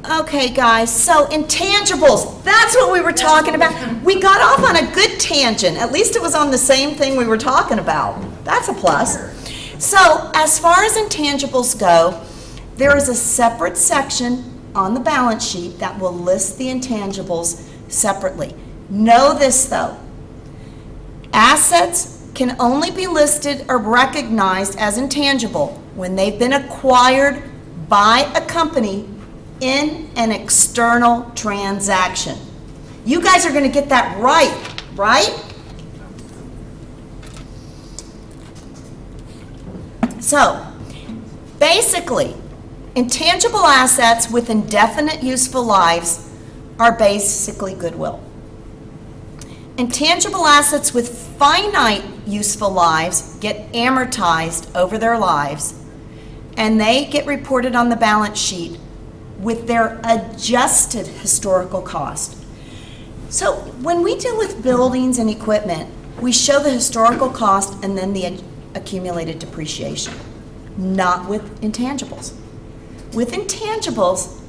Okay, guys, so intangibles, that's what we were talking about. We got off on a good tangent. At least it was on the same thing we were talking about. That's a plus. So, as far as intangibles go, there is a separate section on the balance sheet that will list the intangibles separately. Know this, though. Assets can only be listed or recognized as intangible when they've been acquired by a company in an external transaction. You guys are going to get that right? So, basically, intangible assets with indefinite useful lives are basically goodwill. Intangible assets with finite useful lives get amortized over their lives, and they get reported on the balance sheet with their adjusted historical cost. So when we deal with buildings and equipment, we show the historical cost and then the accumulated depreciation, not with intangibles. With intangibles,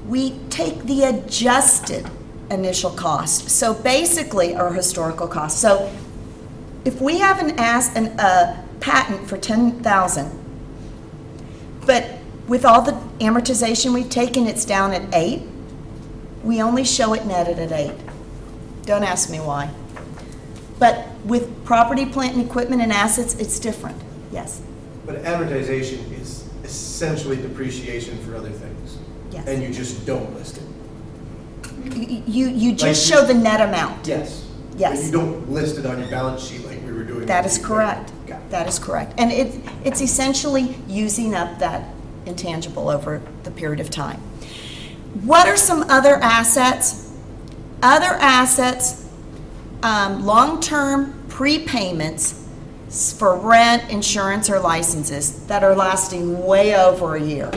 we take the adjusted initial cost. So basically, our historical cost. So if we have a patent for $10,000, but with all the amortization we've taken, it's down at 8. We only show it netted at 8. Don't ask me why. But with property, plant, and equipment and assets, it's different. Yes? But amortization is essentially depreciation for other things. Yes. And you just don't list it. You just show the net amount. Yes. Yes. And you don't list it on your balance sheet like we were doing. That is correct. Got it. That is correct. And it's essentially using up that intangible over the period of time. What are some other assets? Other assets, long-term prepayments for rent, insurance, or licenses that are lasting way over a year.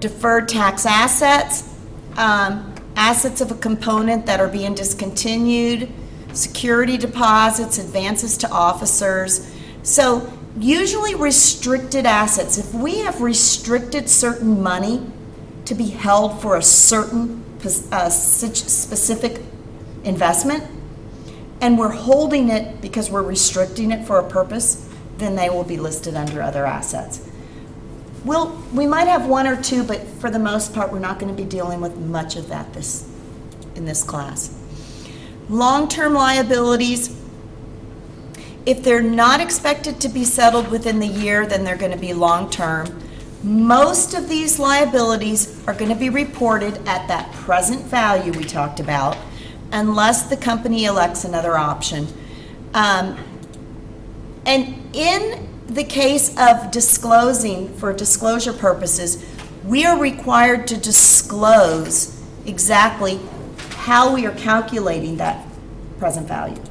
Deferred tax assets, assets of a component that are being discontinued, security deposits, advances to officers. So usually restricted assets. If we have restricted certain money to be held for a certain specific investment, and we're holding it because we're restricting it for a purpose, then they will be listed under other assets. We might have one or two, but for the most part, we're not going to be dealing with much of that in this class. Long-term liabilities, if they're not expected to be settled within the year, then they're going to be long-term. Most of these liabilities are going to be reported at that present value we talked about, unless the company elects another option. And in the case of disclosing, for disclosure purposes, we are required to disclose exactly how we are calculating that present value.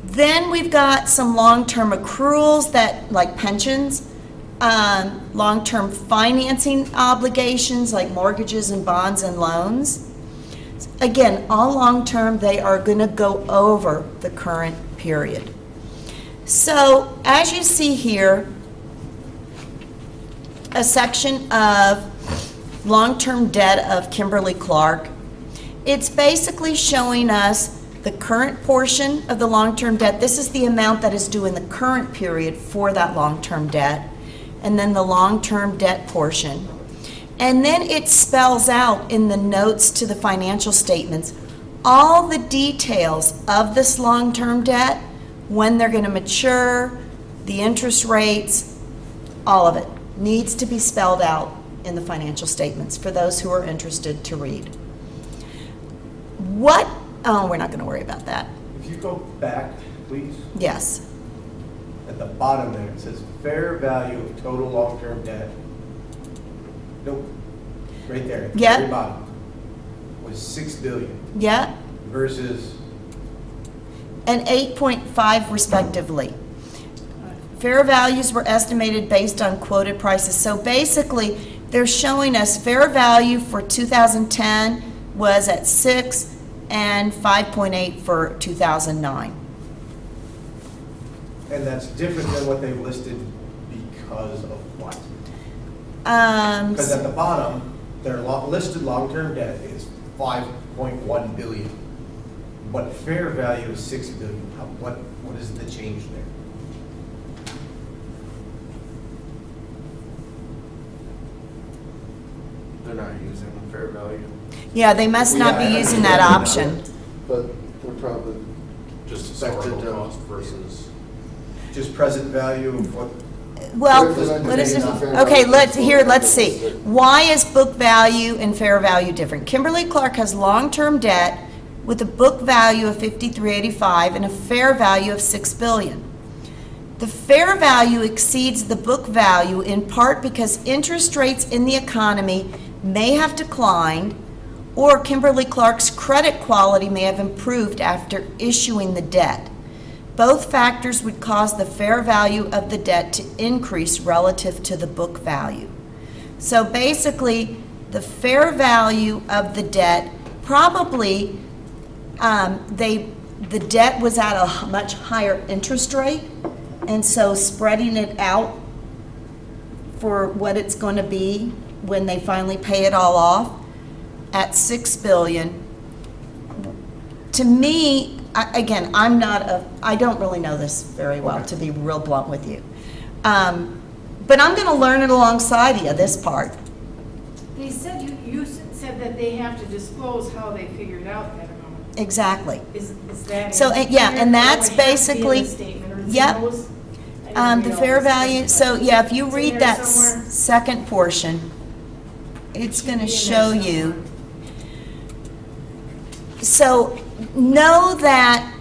Then we've got some long-term accruals that, like pensions, long-term financing obligations like mortgages and bonds and loans. Again, all long-term, they are going to go over the current period. So, as you see here, a section of long-term debt of Kimberly-Clark. It's basically showing us the current portion of the long-term debt. This is the amount that is due in the current period for that long-term debt, and then the long-term debt portion. And then it spells out in the notes to the financial statements all the details of this long-term debt, when they're going to mature, the interest rates, all of it needs to be spelled out in the financial statements for those who are interested to read. We're not going to worry about that. If you go back, please. Yes. At the bottom there, it says fair value of total long-term debt. Nope. Right there. At the Yeah. very bottom. Was $6 billion. Yeah. Versus. And 8.5 respectively. Fair values were estimated based on quoted prices. So basically, they're showing us fair value for 2010 was at 6 and 5.8 for 2009. And that's different than what they listed because of what? Because at the bottom, their listed long-term debt is 5.1 billion, but fair value is 6 billion. What is the change there? They're not using the fair value, Yeah, they must not be Yeah, using that yeah. option. But they're probably, just Expected historical to- cost versus. Just present value of what, Well, If they're not what is it? using the fair Okay, value, let's see. it's- Why is book value and fair value different? Kimberly-Clark has long-term debt with a book value of 5385 and a fair value of 6 billion. The fair value exceeds the book value in part because interest rates in the economy may have declined, or Kimberly-Clark's credit quality may have improved after issuing the debt. Both factors would cause the fair value of the debt to increase relative to the book value. So basically, the fair value of the debt probably, the debt was at a much higher interest rate, and so spreading it out for what it's going to be when they finally pay it all off at 6 billion. To me, again, I don't really know this very well, to be real blunt with you. But I'm going to learn it alongside you, this part. They said, you said that they have to disclose how they figured out that amount. Exactly. Is that? So, in yeah, here, and or that's would it have to be in the basically- statement, or is it yep. those? I didn't The read all fair this value, stuff, so but yeah, if you it's in read there that somewhere. second portion, it's Should going to be in there show somewhere. you. So know that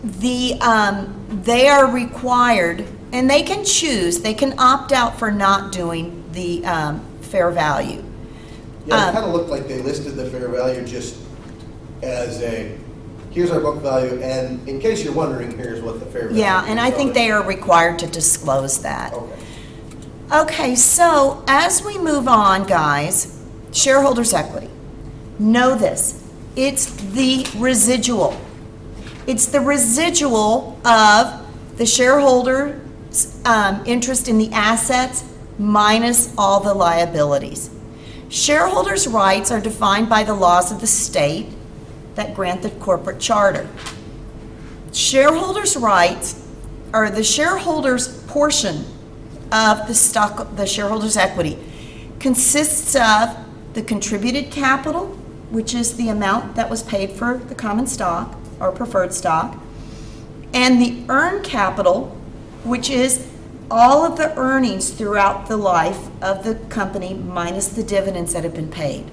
they are required, and they can choose, they can opt out for not doing the fair value. yeah, it kind of looked like they listed the fair value just as here's our book value, and in case you're wondering, here's what the fair value is. Yeah, and I think they are required to disclose that. Okay. Okay, so as we move on, guys, shareholders' equity. Know this, it's the residual. It's the residual of the shareholder's interest in the assets minus all the liabilities. Shareholders' rights are defined by the laws of the state that grant the corporate charter. Shareholders' rights are the shareholders' portion of the shareholders' equity consists of the contributed capital, which is the amount that was paid for the common stock or preferred stock, and the earned capital, which is all of the earnings throughout the life of the company minus the dividends that have been paid.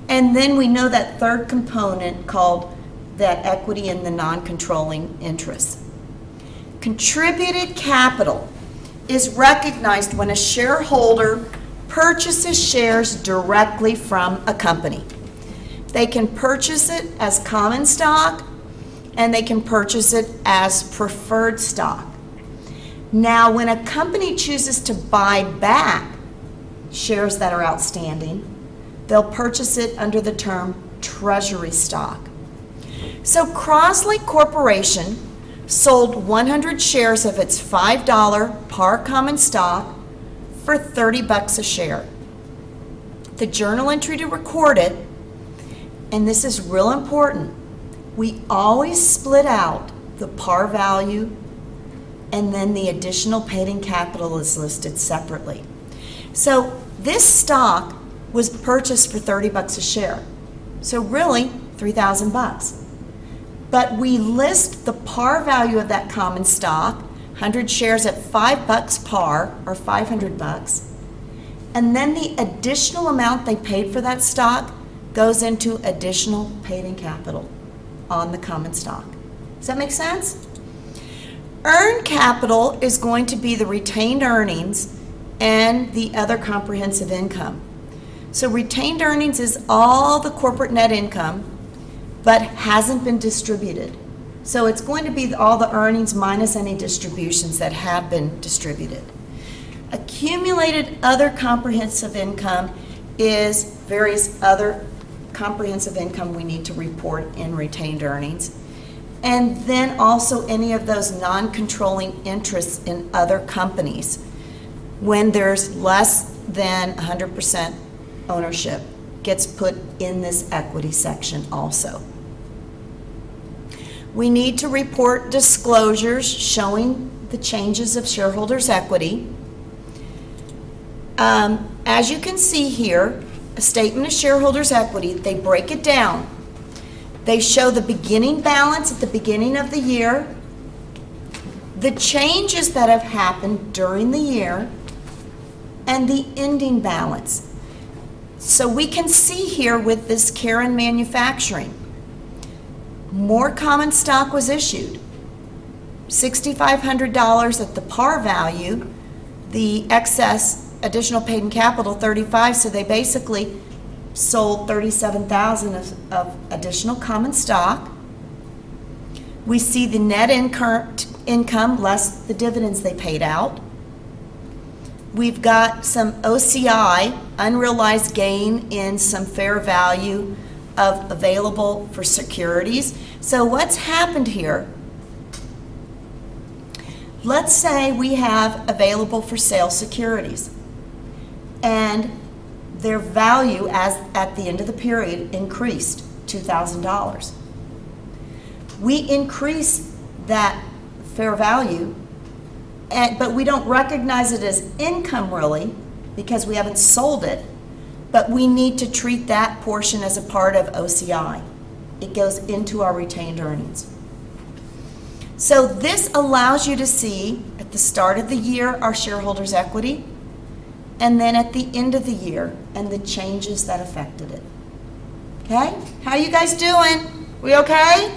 And then we know that third component called that equity in the non-controlling interest. Contributed capital is recognized when a shareholder purchases shares directly from a company. They can purchase it as common stock, and they can purchase it as preferred stock. Now, when a company chooses to buy back shares that are outstanding, they'll purchase it under the term treasury stock. So Crosley Corporation sold 100 shares of its $5 par common stock for $30 a share. The journal entry to record it, and this is real important, we always split out the par value, and then the additional paid-in capital is listed separately. So this stock was purchased for $30 a share. So really, $3,000. But we list the par value of that common stock, 100 shares at $5 par, or $500, and then the additional amount they paid for that stock goes into additional paid-in capital on the common stock. Does that make sense? Earned capital is going to be the retained earnings and the other comprehensive income. So retained earnings is all the corporate net income, but hasn't been distributed. So it's going to be all the earnings minus any distributions that have been distributed. Accumulated other comprehensive income is various other comprehensive income we need to report in retained earnings. And then also any of those non-controlling interests in other companies. when there's less than 100% ownership gets put in this equity section also. We need to report disclosures showing the changes of shareholders' equity. As you can see here, a statement of shareholders' equity, they break it down. They show the beginning balance at the beginning of the year, the changes that have happened during the year, and the ending balance. So we can see here with this Karen Manufacturing, more common stock was issued. $6,500 at the par value, the excess additional paid in capital, 35, so they basically sold 37,000 of additional common stock. We see the net income less the dividends they paid out. We've got some OCI, unrealized gain in some fair value of available for securities. So what's happened here? Let's say we have available for sale securities, and their value as at the end of the period increased $2,000. We increase that fair value, but we don't recognize it as income really because we haven't sold it, but we need to treat that portion as a part of OCI. It goes into our retained earnings. So this allows you to see at the start of the year our shareholders' equity, and then at the end of the year and the changes that affected it. Okay? How you guys doing? We okay?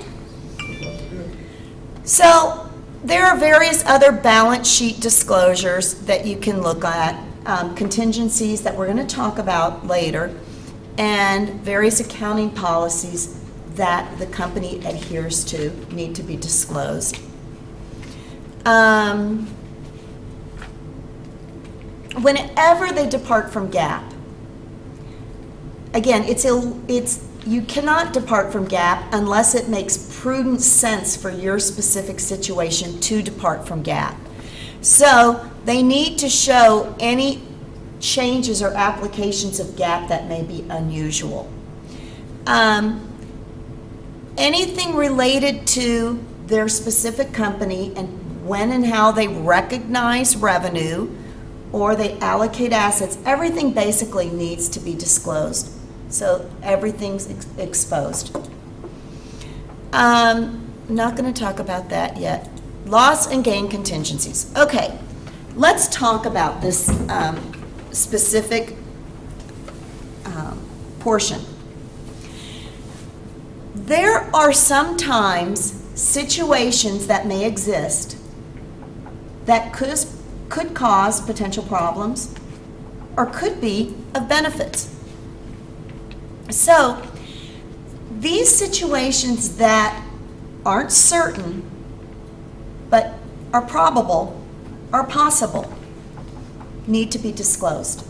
So there are various other balance sheet disclosures that you can look at, contingencies that we're going to talk about later, and various accounting policies that the company adheres to need to be disclosed. Whenever they depart from GAAP, again, you cannot depart from GAAP unless it makes prudent sense for your specific situation to depart from GAAP. So they need to show any changes or applications of GAAP that may be unusual. Anything related to their specific company and when and how they recognize revenue or they allocate assets, everything basically needs to be disclosed. So everything's exposed. Not going to talk about that yet. Loss and gain contingencies. Okay, let's talk about this specific portion. There are sometimes situations that may exist that could cause potential problems or could be of benefits. So these situations that aren't certain but are probable or possible need to be disclosed.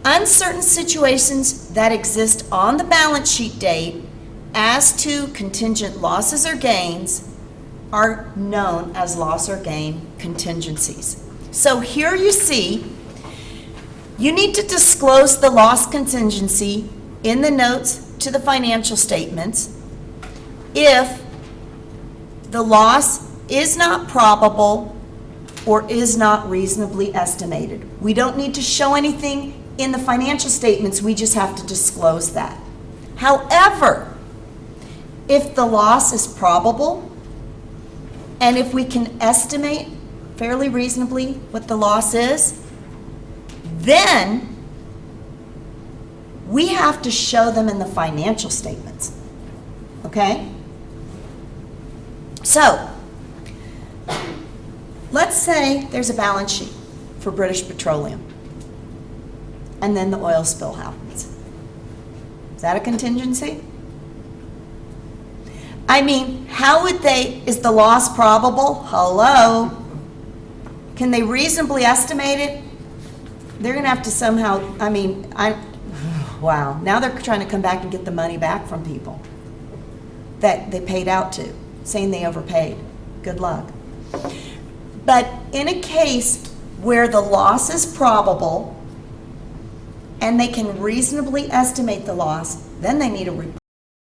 Uncertain situations that exist on the balance sheet date as to contingent losses or gains are known as loss or gain contingencies. So here you see, you need to disclose the loss contingency in the notes to the financial statements if the loss is not probable or is not reasonably estimated. We don't need to show anything in the financial statements, we just have to disclose that. However, if the loss is probable, and if we can estimate fairly reasonably what the loss is, then we have to show them in the financial statements. Okay? So, let's say there's a balance sheet for British Petroleum, and then the oil spill happens. Is that a contingency? I mean, how would they, is the loss probable? Hello? Can they reasonably estimate it? They're going to have to somehow, wow. Now they're trying to come back and get the money back from people that they paid out to, saying they overpaid. Good luck. But in a case where the loss is probable and they can reasonably estimate the loss, then they need a report.